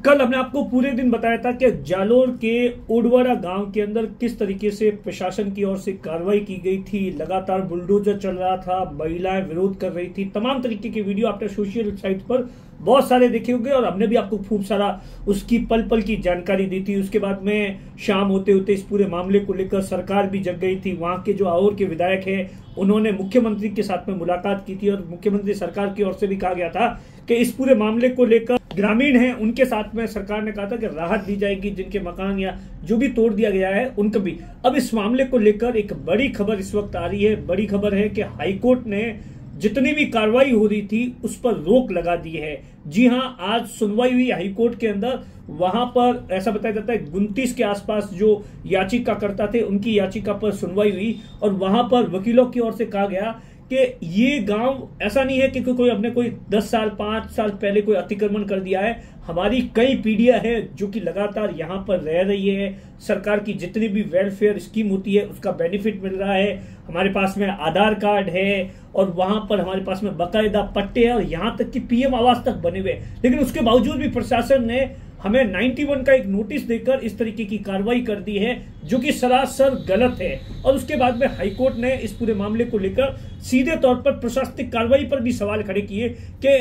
कल हमने आपको पूरे दिन बताया था कि जालोर के उडवारा गांव के अंदर किस तरीके से प्रशासन की ओर से कार्रवाई की गई थी। लगातार बुलडोजर चल रहा था, महिलाएं विरोध कर रही थी। तमाम तरीके की वीडियो आपने सोशल साइट पर बहुत सारे देखे होंगे और हमने भी आपको खूब सारा उसकी पल पल की जानकारी दी थी। उसके बाद में शाम होते होते इस पूरे मामले को लेकर सरकार भी जग गई थी। वहां के जो आहोर के विधायक हैं उन्होंने मुख्यमंत्री के साथ में मुलाकात की थी और मुख्यमंत्री सरकार की ओर से भी कहा गया था कि इस पूरे मामले को लेकर ग्रामीण हैं उनके साथ में सरकार ने कहा था कि राहत दी जाएगी, जिनके मकान या जो भी तोड़ दिया गया है उनको भी। अब इस मामले को लेकर एक बड़ी खबर इस वक्त आ रही है। बड़ी खबर है कि हाईकोर्ट ने जितनी भी कार्रवाई हो रही थी उस पर रोक लगा दी है। जी हां, आज सुनवाई हुई हाईकोर्ट के अंदर। वहां पर ऐसा बताया जाता है 29 के आसपास जो याचिकाकर्ता थे उनकी याचिका पर सुनवाई हुई और वहां पर वकीलों की ओर से कहा गया कि ये गांव ऐसा नहीं है कि कोई हमने कोई 10 साल 5 साल पहले कोई अतिक्रमण कर दिया है। हमारी कई पीढ़ियां हैं जो कि लगातार यहाँ पर रह रही है। सरकार की जितनी भी वेलफेयर स्कीम होती है उसका बेनिफिट मिल रहा है। हमारे पास में आधार कार्ड है और वहां पर हमारे पास में बाकायदा पट्टे हैं और यहाँ तक कि पीएम आवास तक बने हुए। लेकिन उसके बावजूद भी प्रशासन ने हमें 91 का एक नोटिस देकर इस तरीके की कार्रवाई कर दी है जो कि सरासर गलत है। और उसके बाद में हाईकोर्ट ने इस पूरे मामले को लेकर सीधे तौर पर प्रशासनिक कार्रवाई पर भी सवाल खड़े किए कि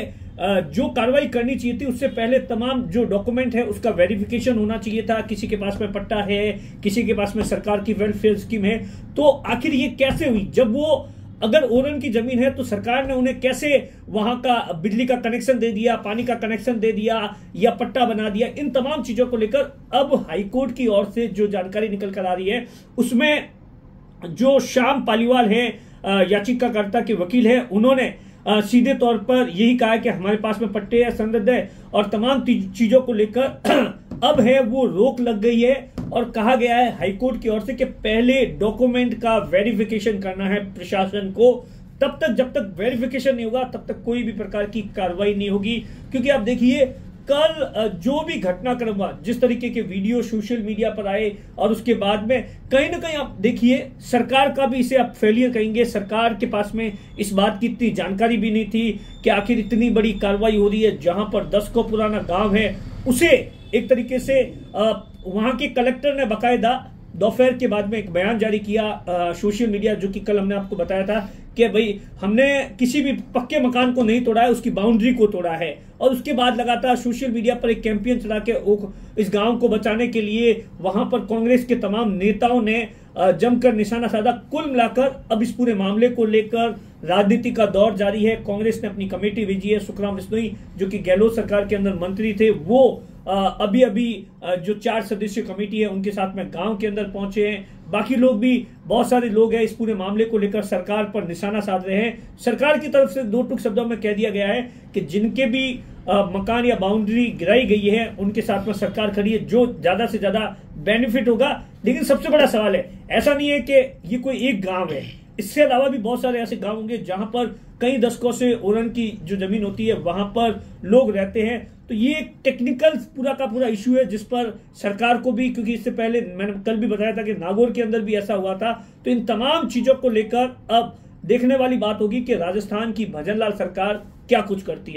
जो कार्रवाई करनी चाहिए थी उससे पहले तमाम जो डॉक्यूमेंट है उसका वेरिफिकेशन होना चाहिए था। किसी के पास में पट्टा है, किसी के पास में सरकार की वेलफेयर स्कीम है, तो आखिर ये कैसे हुई? जब वो अगर ओरन की जमीन है तो सरकार ने उन्हें कैसे वहां का बिजली का कनेक्शन दे दिया, पानी का कनेक्शन दे दिया या पट्टा बना दिया? इन तमाम चीजों को लेकर अब हाईकोर्ट की ओर से जो जानकारी निकल कर आ रही है उसमें जो श्याम पालीवाल है, याचिकाकर्ता के वकील है, उन्होंने सीधे तौर पर यही कहा है कि हमारे पास में पट्टे है, संदिग्ध है और तमाम चीजों को लेकर अब है वो रोक लग गई है। और कहा गया है हाईकोर्ट की ओर से कि पहले डॉक्यूमेंट का वेरिफिकेशन करना है प्रशासन को। तब तक जब तक वेरिफिकेशन नहीं होगा तब तक कोई भी प्रकार की कार्रवाई नहीं होगी। क्योंकि आप देखिए कल जो भी घटनाक्रम हुआ, जिस तरीके के वीडियो सोशल मीडिया पर आए और उसके बाद में कहीं ना कहीं आप देखिए सरकार का भी इसे आप फेलियर कहेंगे। सरकार के पास में इस बात की इतनी जानकारी भी नहीं थी कि आखिर इतनी बड़ी कार्रवाई हो रही है जहां पर 10 को पुराना गांव है उसे एक तरीके से वहां के कलेक्टर ने बाकायदा दोपहर के बाद में एक बयान जारी किया सोशल मीडिया, जो कि कल हमने आपको बताया था कि भाई हमने किसी भी पक्के मकान को नहीं तोड़ा है, उसकी बाउंड्री को तोड़ा है। और उसके बाद लगातार सोशल मीडिया पर एक कैंपेन चला के इस गांव को बचाने के लिए वहां पर कांग्रेस के तमाम नेताओं ने जमकर निशाना साधा। कुल मिलाकर अब इस पूरे मामले को लेकर राजनीति का दौर जारी है। कांग्रेस ने अपनी कमेटी भेजी है। सुखराम बिश्नोई जो कि गहलोत सरकार के अंदर मंत्री थे वो अभी जो 4 सदस्यीय कमेटी है उनके साथ में गांव के अंदर पहुंचे हैं। बाकी लोग भी बहुत सारे लोग हैं इस पूरे मामले को लेकर सरकार पर निशाना साध रहे हैं। सरकार की तरफ से 2 टूक शब्दों में कह दिया गया है कि जिनके भी मकान या बाउंड्री गिराई गई है उनके साथ में सरकार खड़ी है, जो ज्यादा से ज्यादा बेनिफिट होगा। लेकिन सबसे बड़ा सवाल है, ऐसा नहीं है कि ये कोई एक गांव है, इससे अलावा भी बहुत सारे ऐसे गांव होंगे जहां पर कई दशकों से ओरन की जो जमीन होती है वहां पर लोग रहते हैं। तो ये एक टेक्निकल पूरा का पूरा इश्यू है जिस पर सरकार को भी, क्योंकि इससे पहले मैंने कल भी बताया था कि नागौर के अंदर भी ऐसा हुआ था। तो इन तमाम चीजों को लेकर अब देखने वाली बात होगी कि राजस्थान की भजनलाल सरकार क्या कुछ करती है।